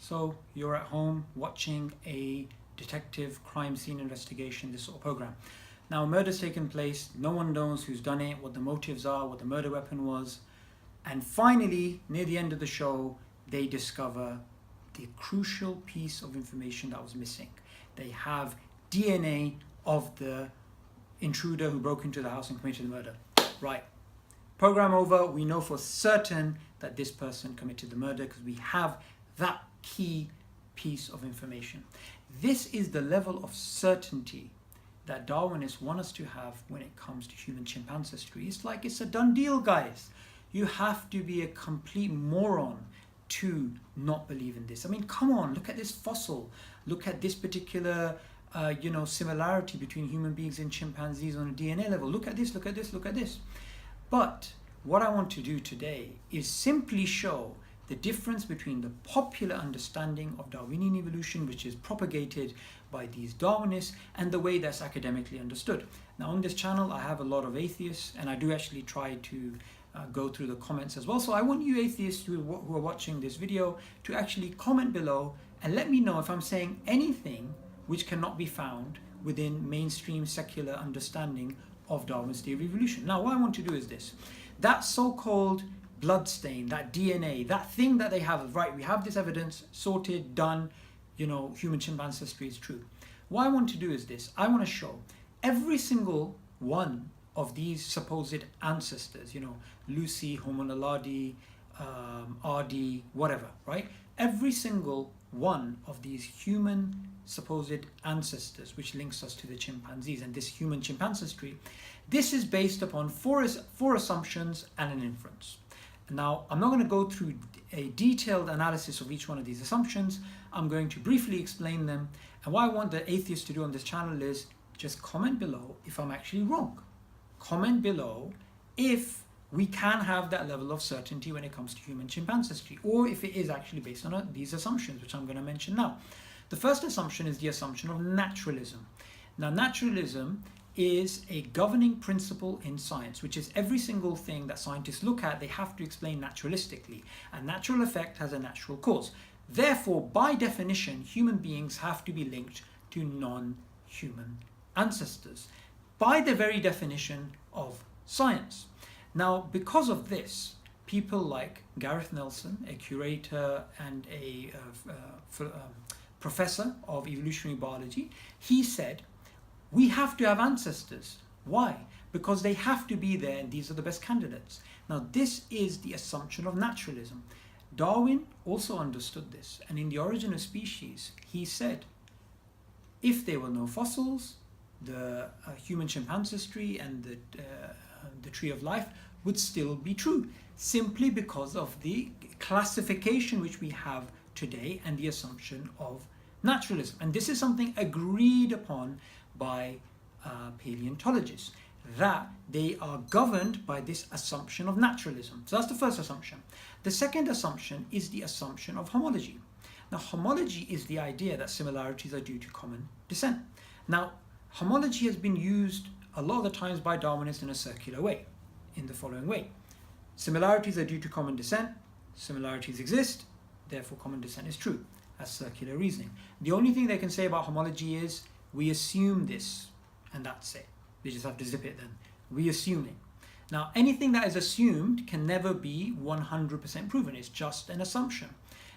So you're at home watching a detective crime scene investigation, this sort of program. Now, a murder's taken place, no one knows who's done it, what the motives are, what the murder weapon was. And finally, near the end of the show, they discover the crucial piece of information that was missing. They have DNA of the intruder who broke into the house and committed the murder. Right. Program over. We know for certain that this person committed the murder because we have that key piece of information. This is the level of certainty that Darwinists want us to have when it comes to human-chimp ancestry. It's like it's a done deal, guys. You have to be a complete moron to not believe in this. I mean, come on, look at this fossil. Look at this particular similarity between human beings and chimpanzees on a DNA level. Look at this, look at this, look at this. But what I want to do today is simply show the difference between the popular understanding of Darwinian evolution, which is propagated by these Darwinists, and the way that's academically understood. Now, on this channel, I have a lot of atheists, and I do actually try to go through the comments as well. So I want you atheists who are watching this video to actually comment below and let me know if I'm saying anything which cannot be found within mainstream secular understanding of Darwin's theory of evolution. Now, what I want to do is this. That so-called bloodstain, that DNA, that thing that they have, right, we have this evidence, sorted, done, human-chimp ancestry is true. What I want to do is this. I want to show every single one of these supposed ancestors, Lucy, Homo naledi, RD, whatever, right? Every single one of these human supposed ancestors, which links us to the chimpanzees and this human-chimp ancestry, this is based upon four assumptions and an inference. Now, I'm not going to go through a detailed analysis of each one of these assumptions. I'm going to briefly explain them. And what I want the atheists to do on this channel is just comment below if I'm actually wrong. Comment below if we can have that level of certainty when it comes to human-chimp ancestry, or if it is actually based on these assumptions, which I'm going to mention now. The first assumption is the assumption of naturalism. Now, naturalism is a governing principle in science, which is every single thing that scientists look at, they have to explain naturalistically. A natural effect has a natural cause. Therefore, by definition, human beings have to be linked to non-human ancestors, by the very definition of science. Now, because of this, people like Gareth Nelson, a curator and a professor of evolutionary biology, he said, we have to have ancestors. Why? Because they have to be there and these are the best candidates. Now, this is the assumption of naturalism. Darwin also understood this, and in The Origin of Species, he said, if there were no fossils, the human-chimp ancestry and the tree of life would still be true, simply because of the classification which we have today and the assumption of naturalism. And this is something agreed upon by paleontologists, that they are governed by this assumption of naturalism. So that's the first assumption. The second assumption is the assumption of homology. Now, homology is the idea that similarities are due to common descent. Now, homology has been used a lot of the times by Darwinists in a circular way, in the following way. Similarities are due to common descent, similarities exist, therefore common descent is true. That's circular reasoning. The only thing they can say about homology is, we assume this, and that's it. They just have to zip it then. We assume it. Now, anything that is assumed can never be 100% proven. It's just an assumption.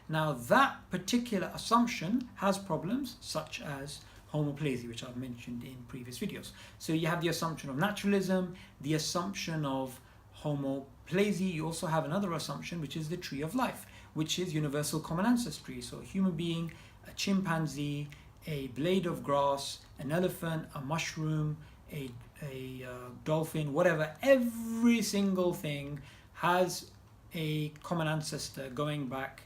Now, that particular assumption has problems such as homoplasy, which I've mentioned in previous videos. So you have the assumption of naturalism, the assumption of homoplasy. You also have another assumption, which is the tree of life, which is universal common ancestry. So a human being, a chimpanzee, a blade of grass, an elephant, a mushroom, a dolphin, whatever, every single thing has a common ancestor going back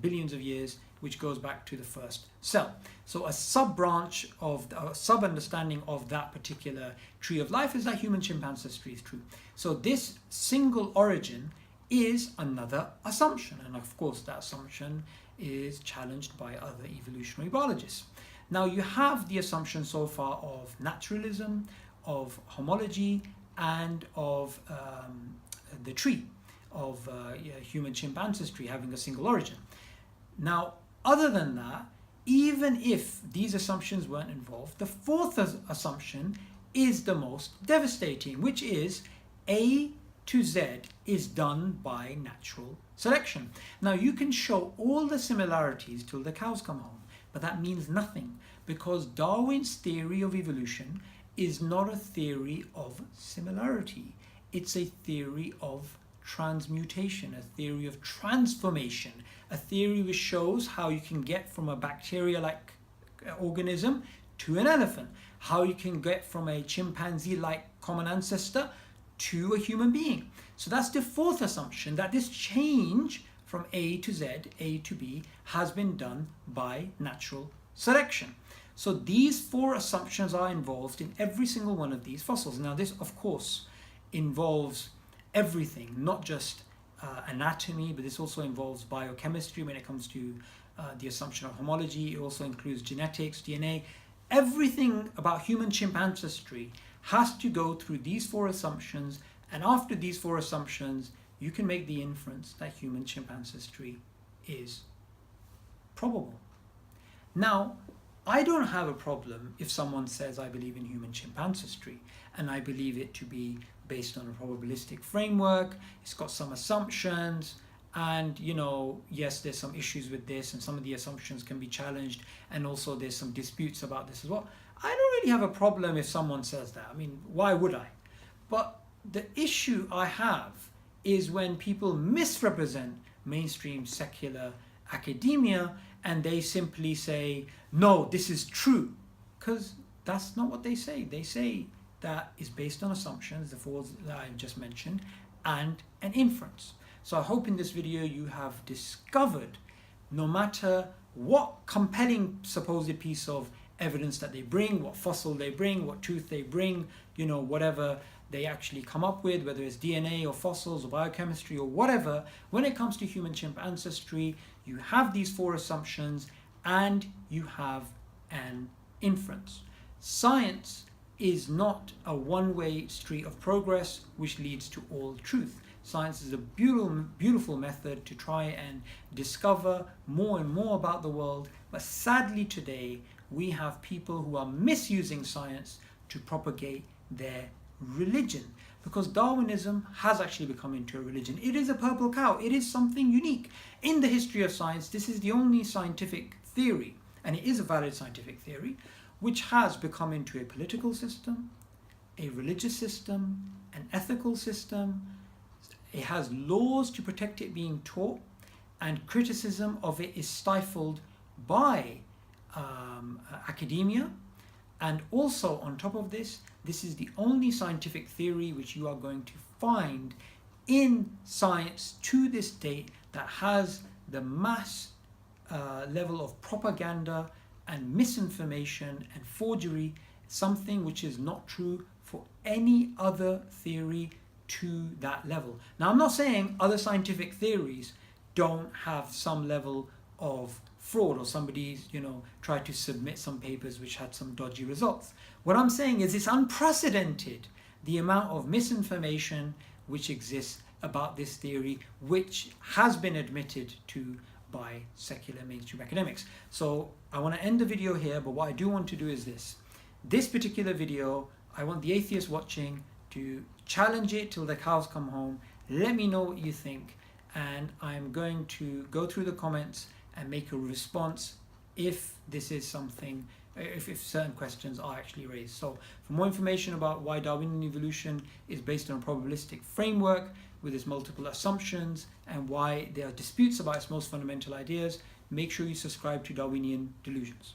billions of years, which goes back to the first cell. So a sub-branch of, a sub-understanding of that particular tree of life is that human-chimp ancestry is true. So this single origin is another assumption, and of course that assumption is challenged by other evolutionary biologists. Now, you have the assumption so far of naturalism, of homology, and of the tree of human-chimp ancestry having a single origin. Now, other than that, even if these assumptions weren't involved, the fourth assumption is the most devastating, which is A to Z is done by natural selection. Now, you can show all the similarities till the cows come home, but that means nothing, because Darwin's theory of evolution is not a theory of similarity. It's a theory of transmutation, a theory of transformation, a theory which shows how you can get from a bacteria-like organism to an elephant, how you can get from a chimpanzee-like common ancestor to a human being. So that's the fourth assumption, that this change from A to Z, A to B, has been done by natural selection. So these four assumptions are involved in every single one of these fossils. Now this, of course, involves everything, not just anatomy, but this also involves biochemistry when it comes to the assumption of homology. It also includes genetics, DNA. Everything about human chimp ancestry has to go through these four assumptions, and after these four assumptions, you can make the inference that human chimp ancestry is probable. Now, I don't have a problem if someone says I believe in human chimp ancestry, and I believe it to be based on a probabilistic framework. It's got some assumptions, and yes, there's some issues with this, and some of the assumptions can be challenged, and also there's some disputes about this as well. I don't really have a problem if someone says that. I mean, why would I? But the issue I have is when people misrepresent mainstream secular academia and they simply say, no, this is true, because that's not what they say. They say that is based on assumptions, the four that I just mentioned, and an inference. So I hope in this video you have discovered, no matter what compelling supposed piece of evidence that they bring, what fossil they bring, what tooth they bring, whatever they actually come up with, whether it's DNA or fossils or biochemistry or whatever, when it comes to human chimp ancestry, you have these four assumptions and you have an inference. Science is not a one-way street of progress which leads to all truth. Science is a beautiful method to try and discover more and more about the world, but sadly today we have people who are misusing science to propagate their religion, because Darwinism has actually become into a religion. It is a purple cow. It is something unique. In the history of science, this is the only scientific theory, and it is a valid scientific theory, which has become into a political system, a religious system, an ethical system. It has laws to protect it being taught, and criticism of it is stifled by academia. And also on top of this, this is the only scientific theory which you are going to find in science to this date that has the mass level of propaganda and misinformation and forgery, something which is not true for any other theory to that level. Now, I'm not saying other scientific theories don't have some level of fraud, or somebody's tried to submit some papers which had some dodgy results. What I'm saying is it's unprecedented, the amount of misinformation which exists about this theory, which has been admitted to by secular mainstream academics. So I want to end the video here, but what I do want to do is this particular video, I want the atheist watching to challenge it till the cows come home. Let me know what you think, and I'm going to go through the comments and make a response if this is something, if certain questions are actually raised. So for more information about why Darwinian evolution is based on a probabilistic framework with its multiple assumptions and why there are disputes about its most fundamental ideas, make sure you subscribe to Darwinian Delusions.